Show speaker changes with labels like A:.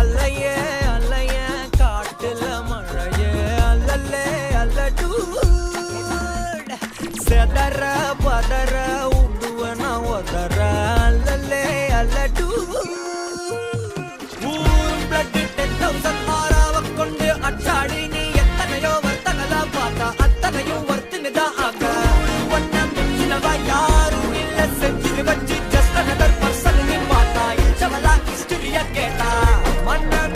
A: அலையே அலைய காட்டுல மழையே அல்லல்லே அல்லடூ செதற பதற உடுவன ஒதற அல்லல்லே அல்லடூ ஊரும் பிளட் 10,000 ஆறாவ கொண்டு அச்சாடி நீ எத்தனையோ வர்த்தகலா பார்த்தா அத்தனையும் வர்த்தினுதான் ஆக ஒன்ன மிஞ்சினவ யாரும் இல்ல செஞ்சு வச்சு ஜஸ்ட் another person நீ பார்த்தா இச்சவலா ஹிஸ்டரிய கேட்டா மன்னன்